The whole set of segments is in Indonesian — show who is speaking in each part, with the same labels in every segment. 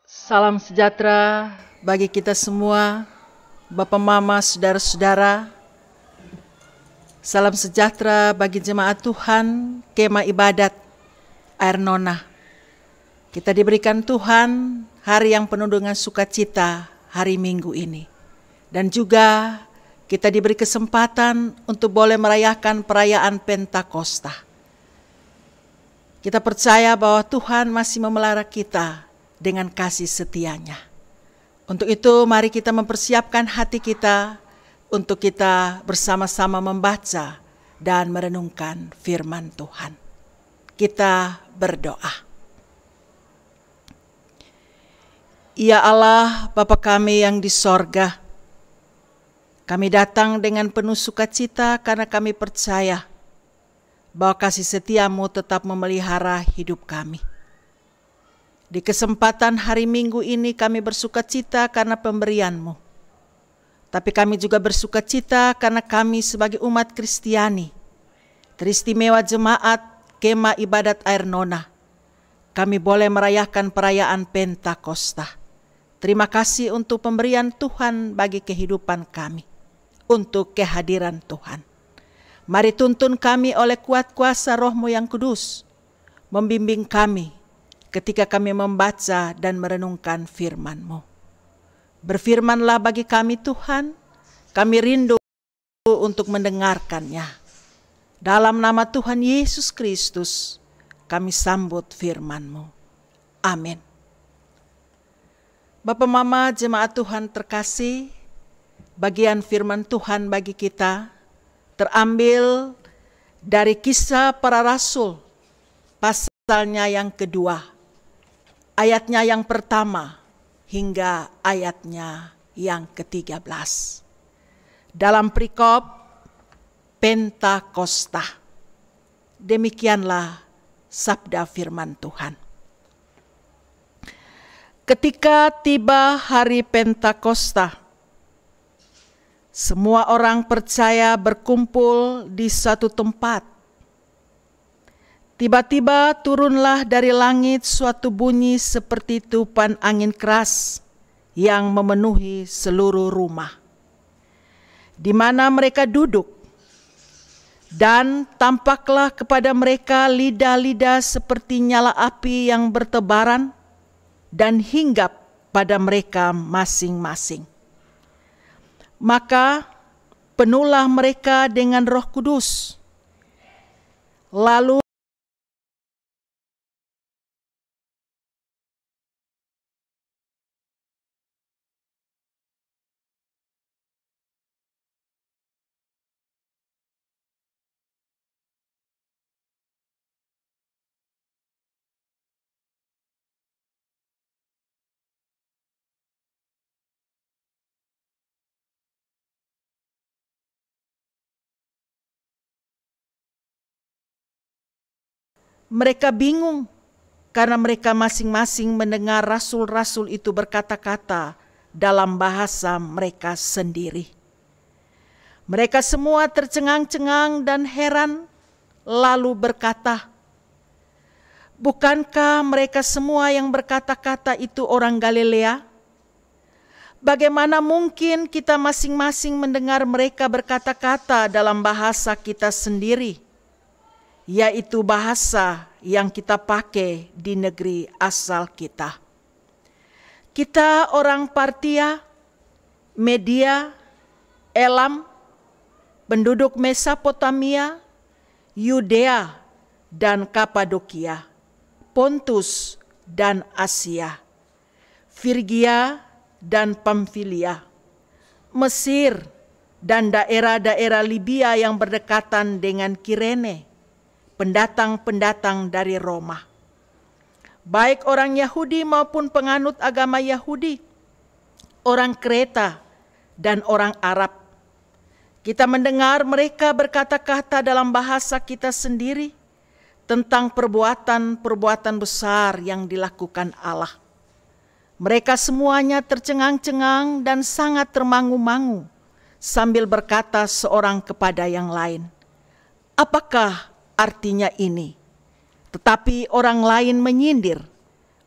Speaker 1: Salam sejahtera bagi kita semua, Bapak Mama, saudara-saudara. Salam sejahtera bagi jemaat Tuhan, Kemah Ibadat Air Nona. Kita diberikan Tuhan hari yang penuh dengan sukacita hari Minggu ini. Dan juga kita diberi kesempatan untuk boleh merayakan perayaan Pentakosta. Kita percaya bahwa Tuhan masih memelihara kita dengan kasih setianya. Untuk itu mari kita mempersiapkan hati kita untuk kita bersama-sama membaca dan merenungkan firman Tuhan. Kita berdoa. Ya Allah, Bapa kami yang di sorga, kami datang dengan penuh sukacita karena kami percaya bahwa kasih setiamu tetap memelihara hidup kami. Di kesempatan hari Minggu ini kami bersukacita karena pemberian-Mu. Tapi kami juga bersukacita karena kami sebagai umat Kristiani, teristimewa jemaat Kemah Ibadat Air Nona, kami boleh merayakan perayaan Pentakosta. Terima kasih untuk pemberian Tuhan bagi kehidupan kami, untuk kehadiran Tuhan. Mari tuntun kami oleh kuat kuasa Roh-Mu yang kudus, membimbing kami ketika kami membaca dan merenungkan firman-Mu. Berfirmanlah bagi kami Tuhan, kami rindu untuk mendengarkannya. Dalam nama Tuhan Yesus Kristus, kami sambut firman-Mu. Amin. Bapak Mama jemaat Tuhan terkasih, bagian firman Tuhan bagi kita terambil dari Kisah Para Rasul, pasalnya yang kedua, ayatnya yang pertama hingga ayatnya yang ke-13. Dalam perikop Pentakosta. Demikianlah sabda firman Tuhan. Ketika tiba hari Pentakosta, semua orang percaya berkumpul di satu tempat. Tiba-tiba turunlah dari langit suatu bunyi seperti tiupan angin keras yang memenuhi seluruh rumah di mana mereka duduk. Dan tampaklah kepada mereka lidah-lidah seperti nyala api yang bertebaran dan hinggap pada mereka masing-masing. Maka penuhlah mereka dengan Roh Kudus. Lalu mereka bingung karena mereka masing-masing mendengar rasul-rasul itu berkata-kata dalam bahasa mereka sendiri. Mereka semua tercengang-cengang dan heran, lalu berkata, "Bukankah mereka semua yang berkata-kata itu orang Galilea? Bagaimana mungkin kita masing-masing mendengar mereka berkata-kata dalam bahasa kita sendiri, yaitu bahasa yang kita pakai di negeri asal kita? Kita orang Partia, Media, Elam, penduduk Mesopotamia, Yudea dan Kapadokia, Pontus dan Asia, Frigia dan Pamfilia, Mesir dan daerah-daerah Libya yang berdekatan dengan Kirene, pendatang-pendatang dari Roma, baik orang Yahudi maupun penganut agama Yahudi, orang Kreta dan orang Arab. Kita mendengar mereka berkata-kata dalam bahasa kita sendiri tentang perbuatan-perbuatan besar yang dilakukan Allah." Mereka semuanya tercengang-cengang dan sangat termangu-mangu sambil berkata seorang kepada yang lain, "Apakah artinya ini?" Tetapi orang lain menyindir,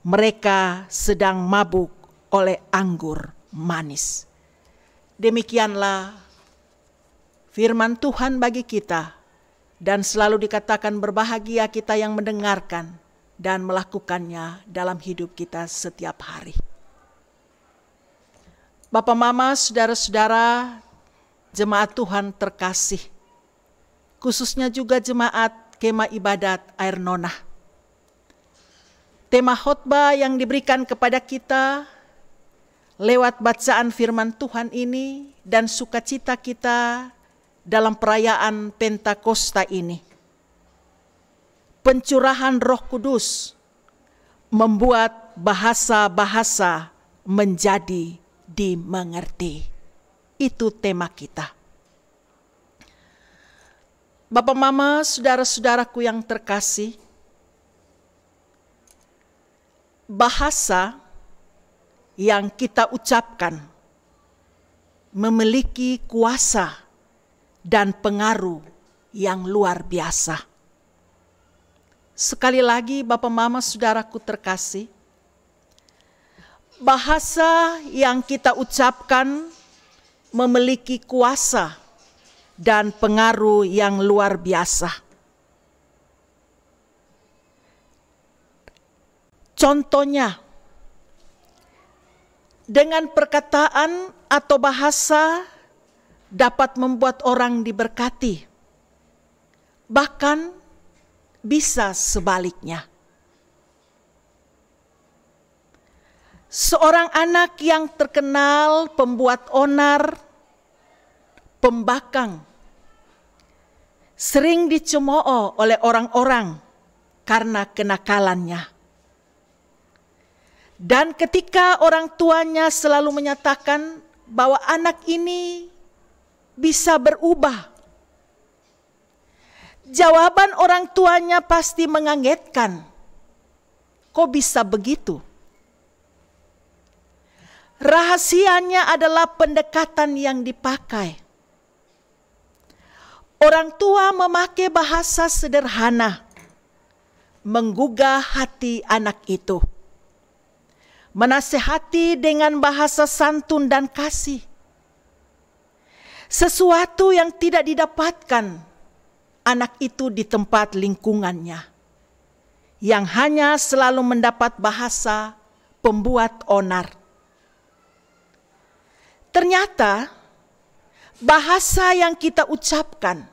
Speaker 1: mereka sedang mabuk oleh anggur manis. Demikianlah firman Tuhan bagi kita, dan selalu dikatakan berbahagia kita yang mendengarkan dan melakukannya dalam hidup kita setiap hari. Bapak, Mama, saudara-saudara, jemaat Tuhan terkasih, khususnya juga jemaat Kemah Ibadat Air Nonah. Tema khotbah yang diberikan kepada kita lewat bacaan firman Tuhan ini dan sukacita kita dalam perayaan Pentakosta ini. Pencurahan Roh Kudus membuat bahasa-bahasa menjadi dimengerti. Itu tema kita. Bapak, Mama, saudara-saudaraku yang terkasih, bahasa yang kita ucapkan memiliki kuasa dan pengaruh yang luar biasa. Sekali lagi, Bapak, Mama, saudaraku terkasih, bahasa yang kita ucapkan memiliki kuasa dan pengaruh yang luar biasa. Contohnya, dengan perkataan atau bahasa dapat membuat orang diberkati, bahkan bisa sebaliknya. Seorang anak yang terkenal pembuat onar, pembangkang, sering dicemooh oleh orang-orang karena kenakalannya. Dan ketika orang tuanya selalu menyatakan bahwa anak ini bisa berubah, jawaban orang tuanya pasti mengagetkan. Kok bisa begitu? Rahasianya adalah pendekatan yang dipakai. Orang tua memakai bahasa sederhana, menggugah hati anak itu. Menasehati dengan bahasa santun dan kasih. Sesuatu yang tidak didapatkan anak itu di tempat lingkungannya, yang hanya selalu mendapat bahasa pembuat onar. Ternyata bahasa yang kita ucapkan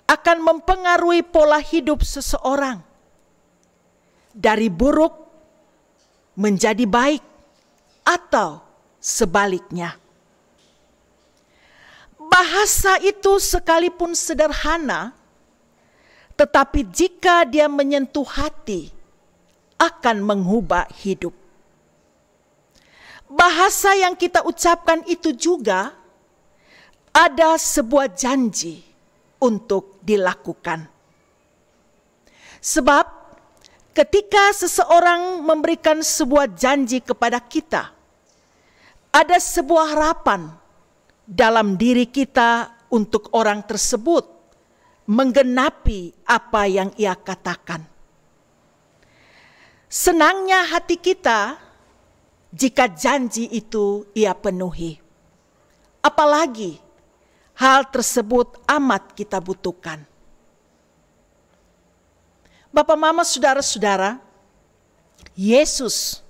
Speaker 1: akan mempengaruhi pola hidup seseorang dari buruk menjadi baik atau sebaliknya. Bahasa itu sekalipun sederhana, tetapi jika dia menyentuh hati, akan mengubah hidup. Bahasa yang kita ucapkan itu juga ada sebuah janji untuk dilakukan. Sebab ketika seseorang memberikan sebuah janji kepada kita, ada sebuah harapan dalam diri kita untuk orang tersebut menggenapi apa yang ia katakan. Senangnya hati kita jika janji itu ia penuhi. Apalagi hal tersebut amat kita butuhkan. Bapak, Mama, saudara-saudara, Yesus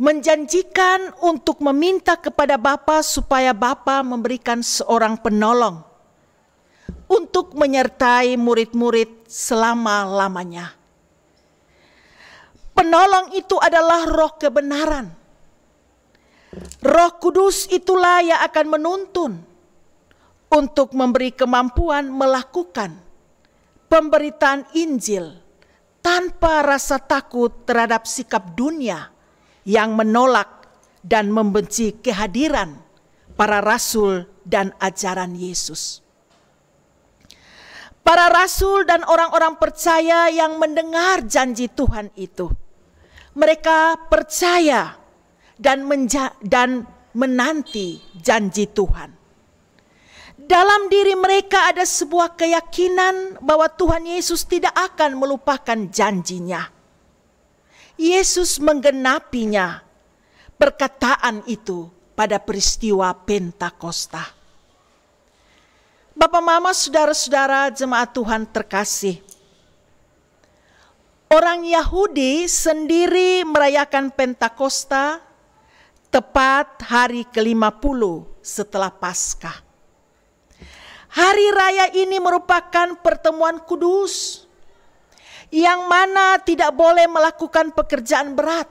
Speaker 1: menjanjikan untuk meminta kepada Bapa supaya Bapa memberikan seorang penolong untuk menyertai murid-murid selama-lamanya. Penolong itu adalah Roh kebenaran. Roh Kudus itulah yang akan menuntun untuk memberi kemampuan melakukan pemberitaan Injil tanpa rasa takut terhadap sikap dunia yang menolak dan membenci kehadiran para rasul dan ajaran Yesus. Para rasul dan orang-orang percaya yang mendengar janji Tuhan itu, mereka percaya dan menanti janji Tuhan. Dalam diri mereka ada sebuah keyakinan bahwa Tuhan Yesus tidak akan melupakan janjinya. Yesus menggenapinya perkataan itu pada peristiwa Pentakosta. Bapak, Mama, saudara-saudara jemaat Tuhan terkasih, orang Yahudi sendiri merayakan Pentakosta tepat hari ke-50 setelah Paskah. Hari raya ini merupakan pertemuan kudus, yang mana tidak boleh melakukan pekerjaan berat.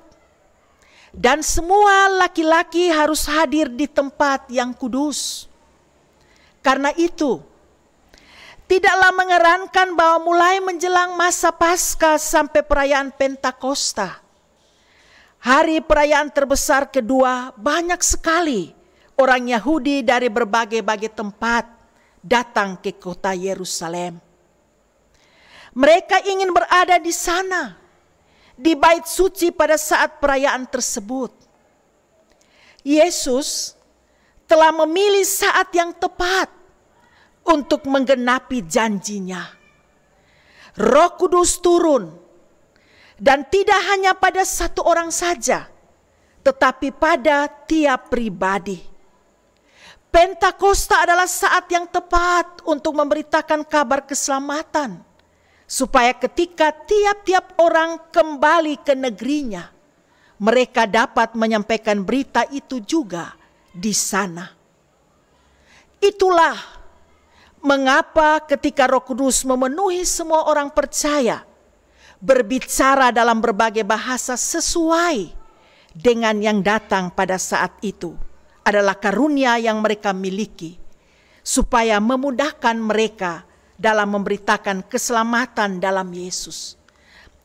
Speaker 1: Dan semua laki-laki harus hadir di tempat yang kudus. Karena itu, tidaklah mengherankan bahwa mulai menjelang masa Paskah sampai perayaan Pentakosta, hari perayaan terbesar kedua, banyak sekali orang Yahudi dari berbagai-bagai tempat datang ke kota Yerusalem. Mereka ingin berada di sana, di bait suci pada saat perayaan tersebut. Yesus telah memilih saat yang tepat untuk menggenapi janjinya. Roh Kudus turun, dan tidak hanya pada satu orang saja, tetapi pada tiap pribadi. Pentakosta adalah saat yang tepat untuk memberitakan kabar keselamatan, supaya ketika tiap-tiap orang kembali ke negerinya, mereka dapat menyampaikan berita itu juga di sana. Itulah mengapa ketika Roh Kudus memenuhi semua orang percaya, berbicara dalam berbagai bahasa sesuai dengan yang datang pada saat itu, adalah karunia yang mereka miliki, supaya memudahkan mereka dalam memberitakan keselamatan dalam Yesus,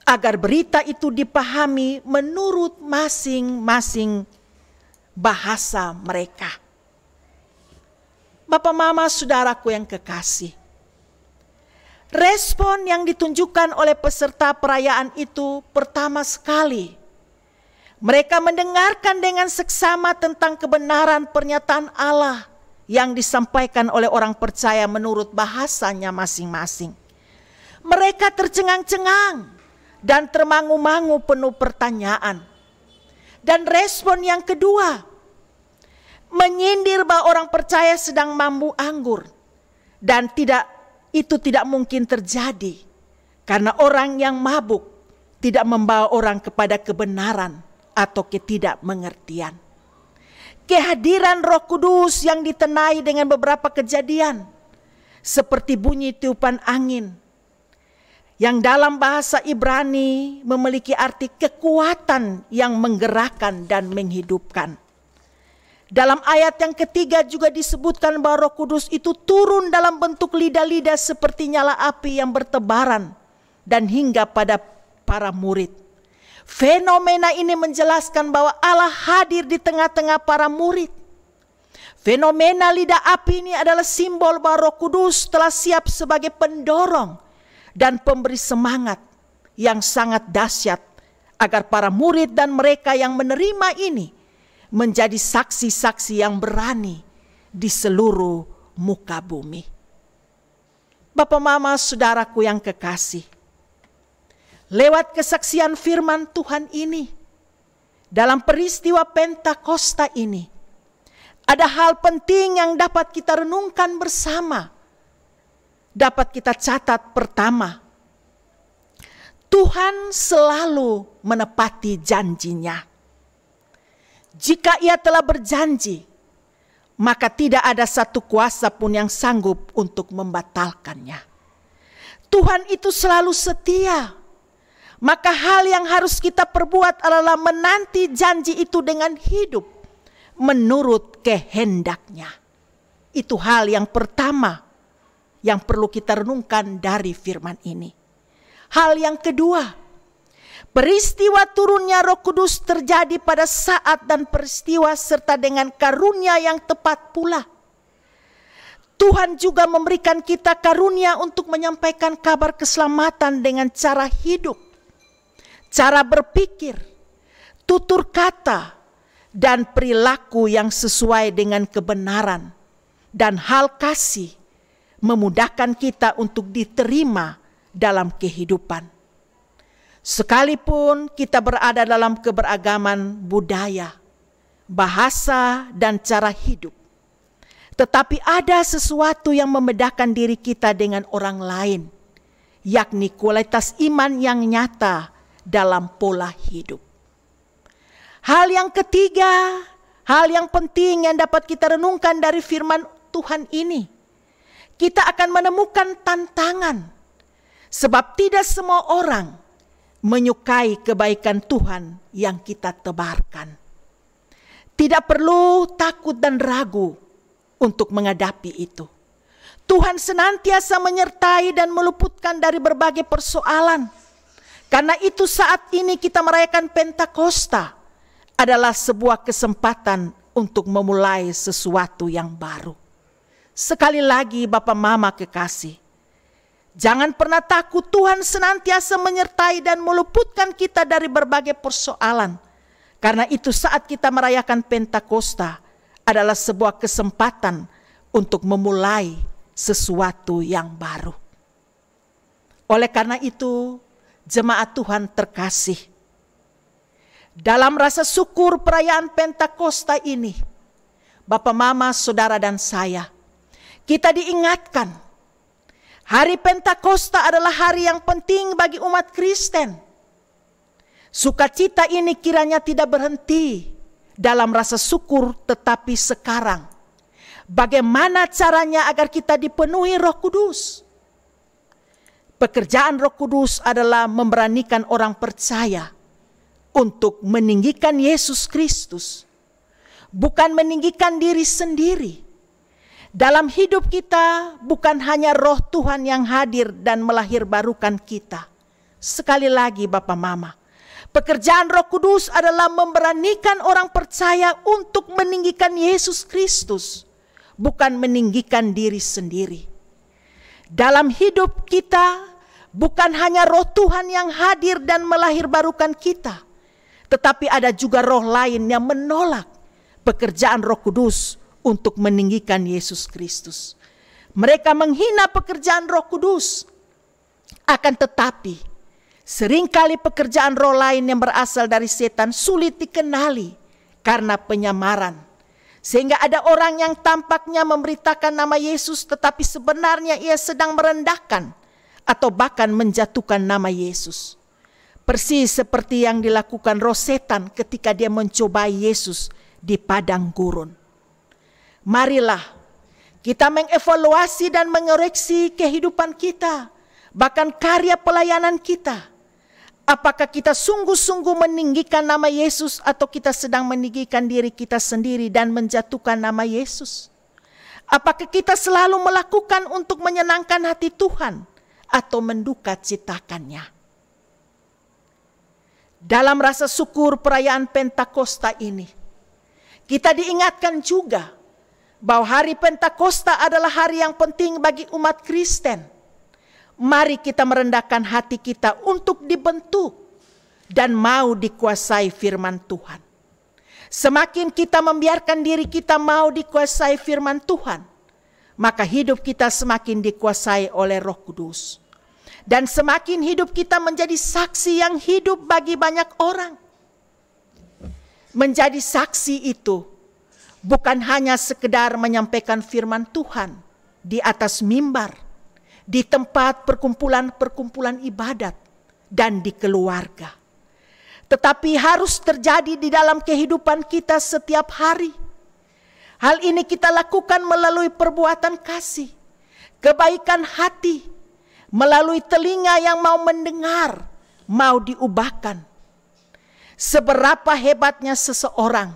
Speaker 1: agar berita itu dipahami menurut masing-masing bahasa mereka. Bapak, Mama, saudaraku yang kekasih, respon yang ditunjukkan oleh peserta perayaan itu pertama sekali, mereka mendengarkan dengan seksama tentang kebenaran pernyataan Allah yang disampaikan oleh orang percaya menurut bahasanya masing-masing. Mereka tercengang-cengang dan termangu-mangu penuh pertanyaan. Dan respon yang kedua, menyindir bahwa orang percaya sedang mambu anggur. Dan itu tidak mungkin terjadi, karena orang yang mabuk tidak membawa orang kepada kebenaran atau ketidakmengertian. Kehadiran Roh Kudus yang ditenai dengan beberapa kejadian, seperti bunyi tiupan angin, yang dalam bahasa Ibrani memiliki arti kekuatan yang menggerakkan dan menghidupkan. Dalam ayat yang ketiga juga disebutkan bahwa Roh Kudus itu turun dalam bentuk lidah-lidah seperti nyala api yang bertebaran dan hingga pada para murid. Fenomena ini menjelaskan bahwa Allah hadir di tengah-tengah para murid. Fenomena lidah api ini adalah simbol bahwa Roh Kudus telah siap sebagai pendorong dan pemberi semangat yang sangat dahsyat, agar para murid dan mereka yang menerima ini menjadi saksi-saksi yang berani di seluruh muka bumi. Bapak, Mama, saudaraku yang kekasih, lewat kesaksian firman Tuhan ini, dalam peristiwa Pentakosta ini, ada hal penting yang dapat kita renungkan bersama. Dapat kita catat. Pertama, Tuhan selalu menepati janjinya. Jika Ia telah berjanji, maka tidak ada satu kuasa pun yang sanggup untuk membatalkannya. Tuhan itu selalu setia. Maka hal yang harus kita perbuat adalah menanti janji itu dengan hidup menurut kehendaknya. Itu hal yang pertama yang perlu kita renungkan dari firman ini. Hal yang kedua, peristiwa turunnya Roh Kudus terjadi pada saat dan peristiwa serta dengan karunia yang tepat pula. Tuhan juga memberikan kita karunia untuk menyampaikan kabar keselamatan dengan cara hidup, cara berpikir, tutur kata, dan perilaku yang sesuai dengan kebenaran, dan hal kasih memudahkan kita untuk diterima dalam kehidupan. Sekalipun kita berada dalam keberagaman budaya, bahasa, dan cara hidup, tetapi ada sesuatu yang membedakan diri kita dengan orang lain, yakni kualitas iman yang nyata dalam pola hidup. Hal yang ketiga, hal yang penting yang dapat kita renungkan dari firman Tuhan ini, kita akan menemukan tantangan, sebab tidak semua orang menyukai kebaikan Tuhan yang kita tebarkan. Tidak perlu takut dan ragu untuk menghadapi itu. Tuhan senantiasa menyertai dan meluputkan dari berbagai persoalan. Karena itu saat ini kita merayakan Pentakosta adalah sebuah kesempatan untuk memulai sesuatu yang baru. Sekali lagi Bapak Mama kekasih, jangan pernah takut, Tuhan senantiasa menyertai dan meluputkan kita dari berbagai persoalan. Karena itu saat kita merayakan Pentakosta adalah sebuah kesempatan untuk memulai sesuatu yang baru. Oleh karena itu, jemaat Tuhan terkasih, dalam rasa syukur perayaan Pentakosta ini, Bapak Mama, Saudara dan saya, kita diingatkan hari Pentakosta adalah hari yang penting bagi umat Kristen. Sukacita ini kiranya tidak berhenti dalam rasa syukur, tetapi sekarang bagaimana caranya agar kita dipenuhi Roh Kudus? Pekerjaan Roh Kudus adalah memberanikan orang percaya untuk meninggikan Yesus Kristus, bukan meninggikan diri sendiri. Dalam hidup kita bukan hanya Roh Tuhan yang hadir dan melahirbarukan kita. Sekali lagi Bapak Mama, pekerjaan Roh Kudus adalah memberanikan orang percaya untuk meninggikan Yesus Kristus, bukan meninggikan diri sendiri. Dalam hidup kita bukan hanya Roh Tuhan yang hadir dan melahirbarukan kita, tetapi ada juga roh lain yang menolak pekerjaan Roh Kudus untuk meninggikan Yesus Kristus. Mereka menghina pekerjaan Roh Kudus. Akan tetapi, seringkali pekerjaan roh lain yang berasal dari setan sulit dikenali karena penyamaran. Sehingga ada orang yang tampaknya memberitakan nama Yesus, tetapi sebenarnya ia sedang merendahkan atau bahkan menjatuhkan nama Yesus. Persis seperti yang dilakukan roh setan ketika dia mencobai Yesus di padang gurun. Marilah kita mengevaluasi dan mengoreksi kehidupan kita, bahkan karya pelayanan kita. Apakah kita sungguh-sungguh meninggikan nama Yesus atau kita sedang meninggikan diri kita sendiri dan menjatuhkan nama Yesus? Apakah kita selalu melakukan untuk menyenangkan hati Tuhan atau mendukacitakannya? Dalam rasa syukur perayaan Pentakosta ini, kita diingatkan juga bahwa hari Pentakosta adalah hari yang penting bagi umat Kristen. Mari kita merendahkan hati kita untuk dibentuk dan mau dikuasai firman Tuhan. Semakin kita membiarkan diri kita mau dikuasai firman Tuhan, maka hidup kita semakin dikuasai oleh Roh Kudus. Dan semakin hidup kita menjadi saksi yang hidup bagi banyak orang. Menjadi saksi itu bukan hanya sekedar menyampaikan firman Tuhan di atas mimbar, di tempat perkumpulan-perkumpulan ibadat, dan di keluarga. Tetapi harus terjadi di dalam kehidupan kita setiap hari. Hal ini kita lakukan melalui perbuatan kasih, kebaikan hati, melalui telinga yang mau mendengar, mau diubahkan. Seberapa hebatnya seseorang,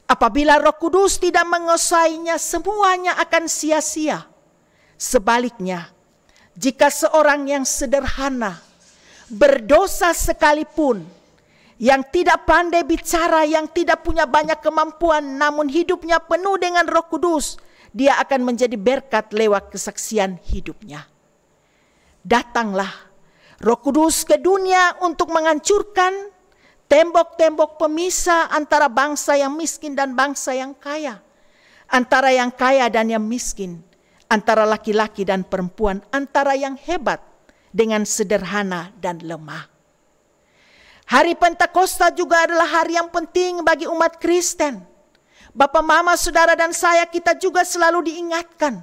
Speaker 1: apabila Roh Kudus tidak menguasainya, semuanya akan sia-sia. Sebaliknya, jika seorang yang sederhana, berdosa sekalipun, yang tidak pandai bicara, yang tidak punya banyak kemampuan, namun hidupnya penuh dengan Roh Kudus, dia akan menjadi berkat lewat kesaksian hidupnya. Datanglah Roh Kudus ke dunia untuk menghancurkan tembok-tembok pemisah antara bangsa yang miskin dan bangsa yang kaya, antara yang kaya dan yang miskin, antara laki-laki dan perempuan, antara yang hebat dengan sederhana dan lemah. Hari Pentakosta juga adalah hari yang penting bagi umat Kristen. Bapak, mama, saudara, dan saya, kita juga selalu diingatkan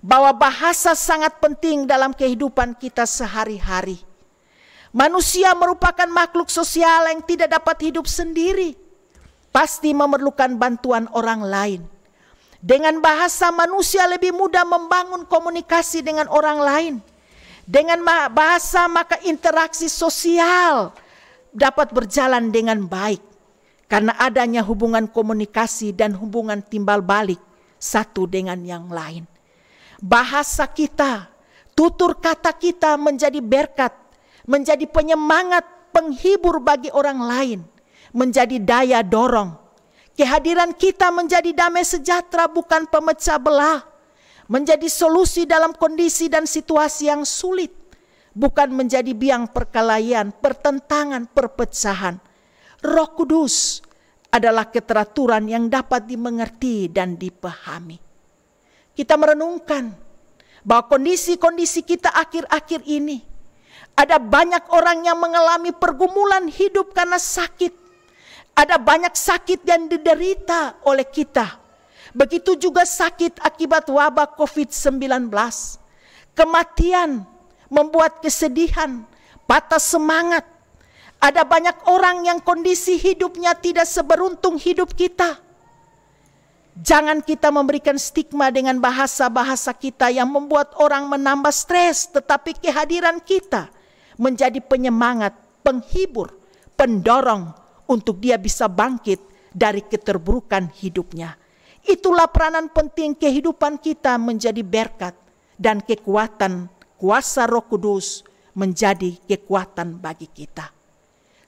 Speaker 1: bahwa bahasa sangat penting dalam kehidupan kita sehari-hari. Manusia merupakan makhluk sosial yang tidak dapat hidup sendiri. Pasti memerlukan bantuan orang lain. Dengan bahasa manusia lebih mudah membangun komunikasi dengan orang lain. Dengan bahasa maka interaksi sosial dapat berjalan dengan baik. Karena adanya hubungan komunikasi dan hubungan timbal balik satu dengan yang lain. Bahasa kita, tutur kata kita menjadi berkat, menjadi penyemangat, penghibur bagi orang lain, menjadi daya dorong. Kehadiran kita menjadi damai sejahtera, bukan pemecah belah, menjadi solusi dalam kondisi dan situasi yang sulit, bukan menjadi biang perkelahian, pertentangan, perpecahan. Roh Kudus adalah keteraturan yang dapat dimengerti dan dipahami. Kita merenungkan bahwa kondisi-kondisi kita akhir-akhir ini, ada banyak orang yang mengalami pergumulan hidup karena sakit. Ada banyak sakit yang diderita oleh kita. Begitu juga sakit akibat wabah COVID-19. Kematian membuat kesedihan, patah semangat. Ada banyak orang yang kondisi hidupnya tidak seberuntung hidup kita. Jangan kita memberikan stigma dengan bahasa-bahasa kita yang membuat orang menambah stres, tetapi kehadiran kita menjadi penyemangat, penghibur, pendorong untuk dia bisa bangkit dari keterburukan hidupnya. Itulah peranan penting kehidupan kita menjadi berkat dan kekuatan kuasa Roh Kudus menjadi kekuatan bagi kita.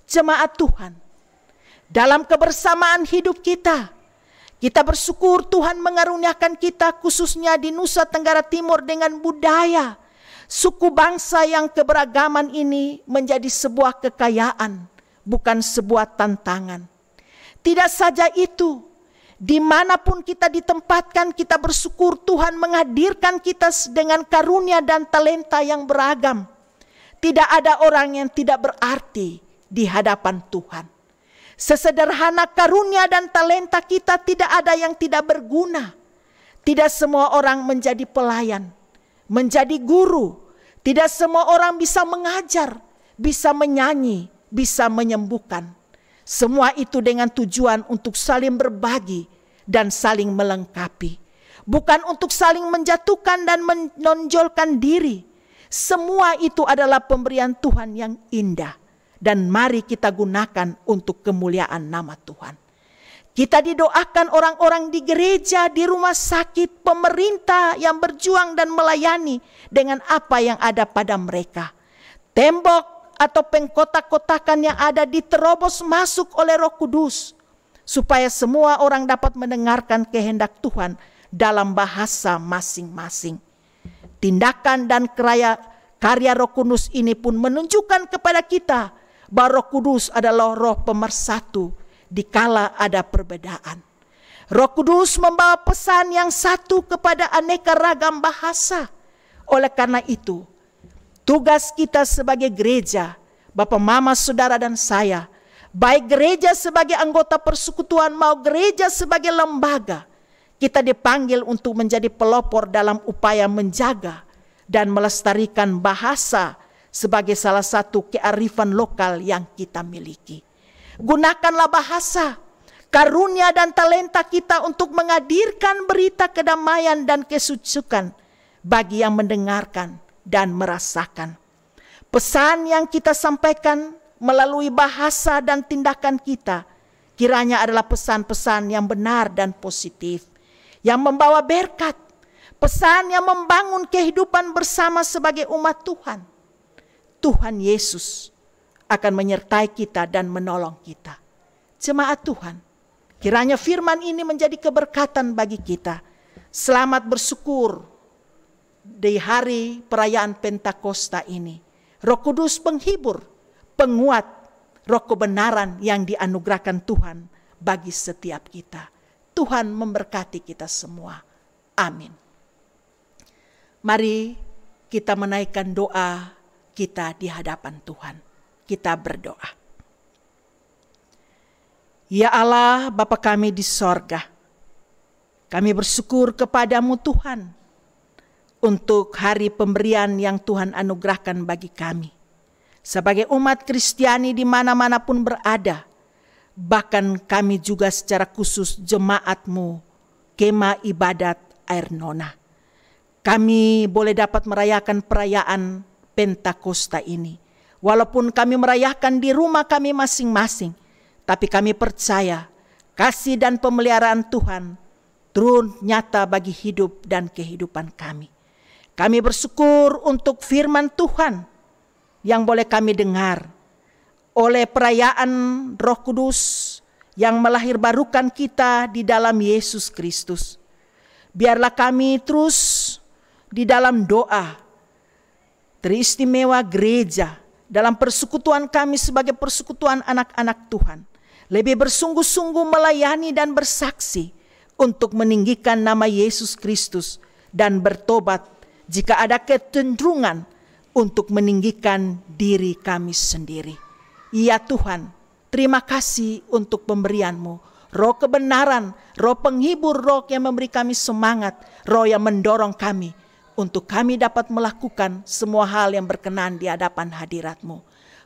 Speaker 1: Jemaat Tuhan, dalam kebersamaan hidup kita bersyukur Tuhan mengaruniakan kita khususnya di Nusa Tenggara Timur dengan budaya suku bangsa yang keberagaman ini menjadi sebuah kekayaan, bukan sebuah tantangan. Tidak saja itu, dimanapun kita ditempatkan, kita bersyukur Tuhan menghadirkan kita dengan karunia dan talenta yang beragam. Tidak ada orang yang tidak berarti di hadapan Tuhan. Sesederhana karunia dan talenta kita, tidak ada yang tidak berguna. Tidak semua orang menjadi pelayan, menjadi guru. Tidak semua orang bisa mengajar, bisa menyanyi, bisa menyembuhkan. Semua itu dengan tujuan untuk saling berbagi dan saling melengkapi. Bukan untuk saling menjatuhkan dan menonjolkan diri. Semua itu adalah pemberian Tuhan yang indah. Dan mari kita gunakan untuk kemuliaan nama Tuhan. Kita didoakan orang-orang di gereja, di rumah sakit, pemerintah yang berjuang dan melayani dengan apa yang ada pada mereka. Tembok atau pengkotak-kotakan yang ada diterobos masuk oleh Roh Kudus, supaya semua orang dapat mendengarkan kehendak Tuhan dalam bahasa masing-masing. Tindakan dan karya Roh Kudus ini pun menunjukkan kepada kita bahwa Roh Kudus adalah Roh pemersatu dikala ada perbedaan. Roh Kudus membawa pesan yang satu kepada aneka ragam bahasa. Oleh karena itu, tugas kita sebagai gereja, Bapak, Mama, Saudara, dan saya, baik gereja sebagai anggota persekutuan mau gereja sebagai lembaga, kita dipanggil untuk menjadi pelopor dalam upaya menjaga dan melestarikan bahasa sebagai salah satu kearifan lokal yang kita miliki. Gunakanlah bahasa, karunia dan talenta kita untuk menghadirkan berita kedamaian dan kesucian bagi yang mendengarkan dan merasakan. Pesan yang kita sampaikan melalui bahasa dan tindakan kita kiranya adalah pesan-pesan yang benar dan positif, yang membawa berkat, pesan yang membangun kehidupan bersama sebagai umat Tuhan. Tuhan Yesus akan menyertai kita dan menolong kita. Jemaat Tuhan, kiranya firman ini menjadi keberkatan bagi kita. Selamat bersyukur di hari perayaan Pentakosta ini. Roh Kudus penghibur, penguat, roh kebenaran yang dianugerahkan Tuhan bagi setiap kita. Tuhan memberkati kita semua. Amin. Mari kita menaikkan doa kita di hadapan Tuhan. Kita berdoa. Ya Allah, Bapa kami di sorga, kami bersyukur kepadamu Tuhan untuk hari pemberian yang Tuhan anugerahkan bagi kami. Sebagai umat Kristiani di mana-mana pun berada, bahkan kami juga secara khusus jemaatmu, Kemah Ibadat Air Nona. Kami boleh dapat merayakan perayaan Pentakosta ini. Walaupun kami merayakan di rumah kami masing-masing, tapi kami percaya kasih dan pemeliharaan Tuhan turun nyata bagi hidup dan kehidupan kami. Kami bersyukur untuk firman Tuhan yang boleh kami dengar oleh perayaan Roh Kudus yang melahirbarukan kita di dalam Yesus Kristus. Biarlah kami terus di dalam doa, teristimewa gereja, dalam persekutuan kami sebagai persekutuan anak-anak Tuhan, lebih bersungguh-sungguh melayani dan bersaksi untuk meninggikan nama Yesus Kristus dan bertobat jika ada kecenderungan untuk meninggikan diri kami sendiri. Ya Tuhan, terima kasih untuk pemberian-Mu, roh kebenaran, roh penghibur, roh yang memberi kami semangat, roh yang mendorong kami untuk kami dapat melakukan semua hal yang berkenan di hadapan hadirat-Mu.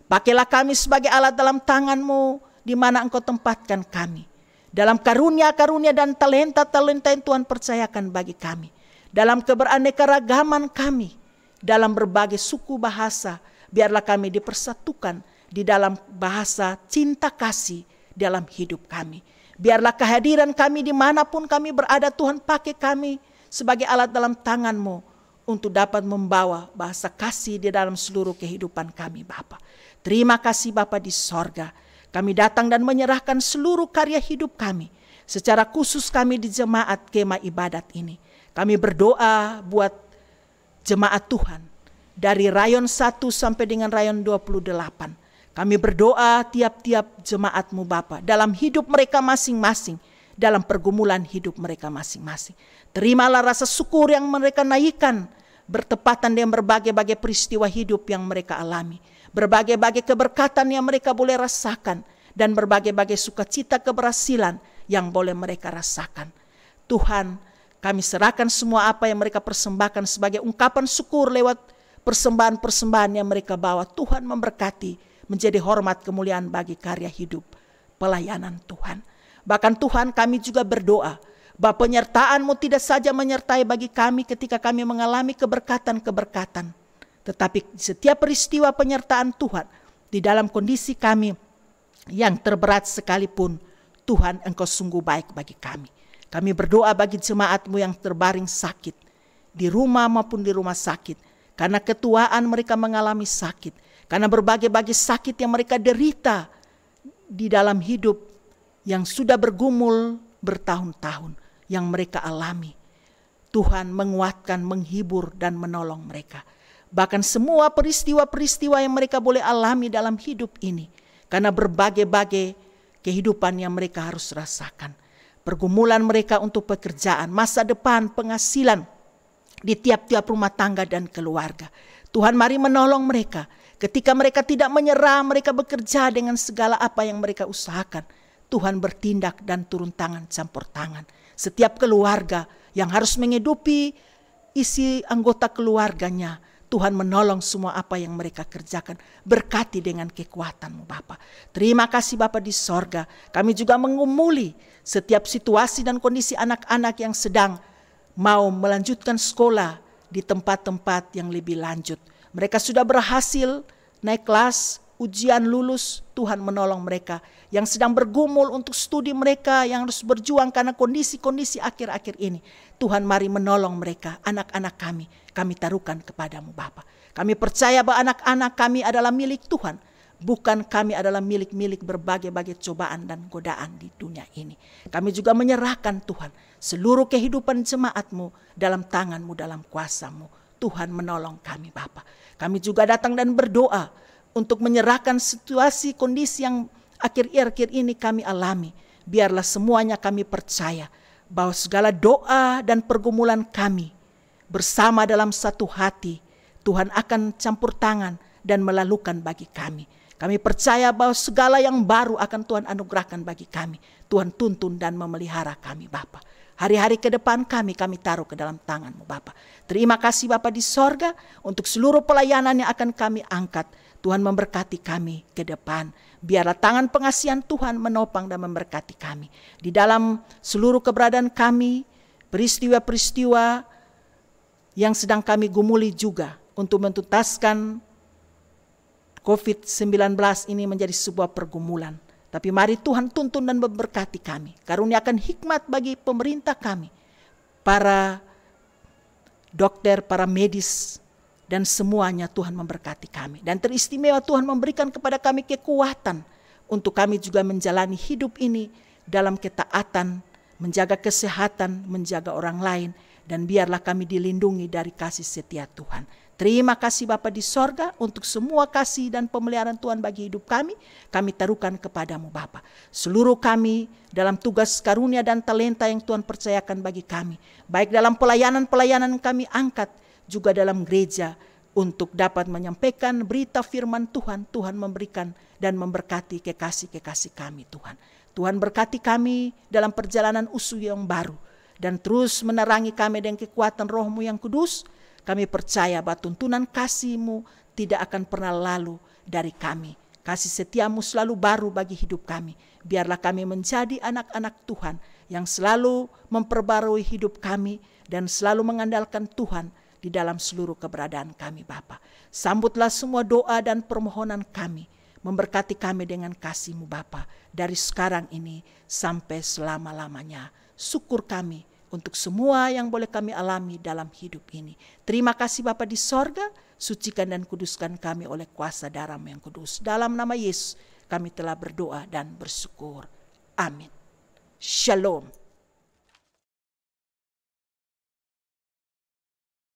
Speaker 1: Pakailah kami sebagai alat dalam tangan-Mu di mana Engkau tempatkan kami. Dalam karunia-karunia dan talenta-talenta yang Tuhan percayakan bagi kami. Dalam keberaneka-ragaman kami, dalam berbagai suku bahasa, biarlah kami dipersatukan di dalam bahasa cinta kasih dalam hidup kami. Biarlah kehadiran kami dimanapun kami berada, Tuhan pakai kami sebagai alat dalam tangan-Mu untuk dapat membawa bahasa kasih di dalam seluruh kehidupan kami, Bapa. Terima kasih Bapa di sorga. Kami datang dan menyerahkan seluruh karya hidup kami, secara khusus kami di jemaat Kemah Ibadat ini. Kami berdoa buat jemaat Tuhan dari rayon 1 sampai dengan rayon 28. Kami berdoa tiap-tiap jemaat-Mu Bapa dalam hidup mereka masing-masing, dalam pergumulan hidup mereka masing-masing. Terimalah rasa syukur yang mereka naikkan bertepatan dengan berbagai-bagai peristiwa hidup yang mereka alami, berbagai-bagai keberkatan yang mereka boleh rasakan, dan berbagai-bagai sukacita keberhasilan yang boleh mereka rasakan. Tuhan, kami serahkan semua apa yang mereka persembahkan sebagai ungkapan syukur lewat persembahan-persembahan yang mereka bawa. Tuhan memberkati, menjadi hormat kemuliaan bagi karya hidup pelayanan Tuhan. Bahkan Tuhan, kami juga berdoa bahwa penyertaan-Mu tidak saja menyertai bagi kami ketika kami mengalami keberkatan-keberkatan, tetapi setiap peristiwa penyertaan Tuhan di dalam kondisi kami yang terberat sekalipun, Tuhan Engkau sungguh baik bagi kami. Kami berdoa bagi jemaat-Mu yang terbaring sakit, di rumah maupun di rumah sakit, karena ketuaan mereka mengalami sakit, karena berbagai-bagai sakit yang mereka derita di dalam hidup yang sudah bergumul bertahun-tahun yang mereka alami. Tuhan menguatkan, menghibur dan menolong mereka. Bahkan semua peristiwa-peristiwa yang mereka boleh alami dalam hidup ini, karena berbagai-bagai kehidupan yang mereka harus rasakan. Pergumulan mereka untuk pekerjaan, masa depan, penghasilan di tiap-tiap rumah tangga dan keluarga. Tuhan mari menolong mereka. Ketika mereka tidak menyerah, mereka bekerja dengan segala apa yang mereka usahakan. Tuhan bertindak dan turun tangan, campur tangan. Setiap keluarga yang harus menghidupi isi anggota keluarganya, Tuhan menolong semua apa yang mereka kerjakan. Berkati dengan kekuatan-Mu Bapa. Terima kasih Bapa di sorga. Kami juga mengumuli setiap situasi dan kondisi anak-anak yang sedang mau melanjutkan sekolah di tempat-tempat yang lebih lanjut. Mereka sudah berhasil naik kelas, ujian lulus, Tuhan menolong mereka. Yang sedang bergumul untuk studi mereka, yang harus berjuang karena kondisi-kondisi akhir-akhir ini. Tuhan mari menolong mereka, anak-anak kami taruhkan kepadamu Bapa. Kami percaya bahwa anak-anak kami adalah milik Tuhan. Bukan kami adalah milik-milik berbagai-bagai cobaan dan godaan di dunia ini. Kami juga menyerahkan Tuhan seluruh kehidupan jemaat-Mu dalam tangan-Mu, dalam kuasa-Mu. Tuhan menolong kami Bapa. Kami juga datang dan berdoa untuk menyerahkan situasi kondisi yang akhir-akhir ini kami alami. Biarlah semuanya kami percaya bahwa segala doa dan pergumulan kami bersama dalam satu hati, Tuhan akan campur tangan dan melalukan bagi kami. Kami percaya bahwa segala yang baru akan Tuhan anugerahkan bagi kami. Tuhan tuntun dan memelihara kami Bapa. Hari-hari ke depan kami taruh ke dalam tangan-Mu Bapa. Terima kasih Bapa di sorga untuk seluruh pelayanan yang akan kami angkat. Tuhan memberkati kami ke depan. Biarlah tangan pengasihan Tuhan menopang dan memberkati kami. Di dalam seluruh keberadaan kami, peristiwa-peristiwa yang sedang kami gumuli juga untuk mentuntaskan COVID-19 ini menjadi sebuah pergumulan. Tapi mari Tuhan tuntun dan memberkati kami. Karuniakan hikmat bagi pemerintah kami, para dokter, para medis, dan semuanya Tuhan memberkati kami. Dan teristimewa Tuhan memberikan kepada kami kekuatan untuk kami juga menjalani hidup ini dalam ketaatan, menjaga kesehatan, menjaga orang lain. Dan biarlah kami dilindungi dari kasih setia Tuhan. Terima kasih Bapa di sorga untuk semua kasih dan pemeliharaan Tuhan bagi hidup kami. Kami taruhkan kepadamu Bapa. Seluruh kami dalam tugas karunia dan talenta yang Tuhan percayakan bagi kami. Baik dalam pelayanan-pelayanan kami angkat, juga dalam gereja untuk dapat menyampaikan berita firman Tuhan. Tuhan memberikan dan memberkati kekasih-kekasih kami Tuhan. Tuhan berkati kami dalam perjalanan usul yang baru. Dan terus menerangi kami dengan kekuatan Roh-Mu yang kudus. Kami percaya bahwa tuntunan kasih-Mu tidak akan pernah lalu dari kami. Kasih setia-Mu selalu baru bagi hidup kami. Biarlah kami menjadi anak-anak Tuhan yang selalu memperbarui hidup kami dan selalu mengandalkan Tuhan di dalam seluruh keberadaan kami Bapa. Sambutlah semua doa dan permohonan kami. Memberkati kami dengan kasih-Mu Bapa. Dari sekarang ini sampai selama-lamanya. Syukur kami untuk semua yang boleh kami alami dalam hidup ini. Terima kasih Bapa di sorga, sucikan dan kuduskan kami oleh kuasa darah-Mu yang kudus. Dalam nama Yesus kami telah berdoa dan bersyukur. Amin. Shalom.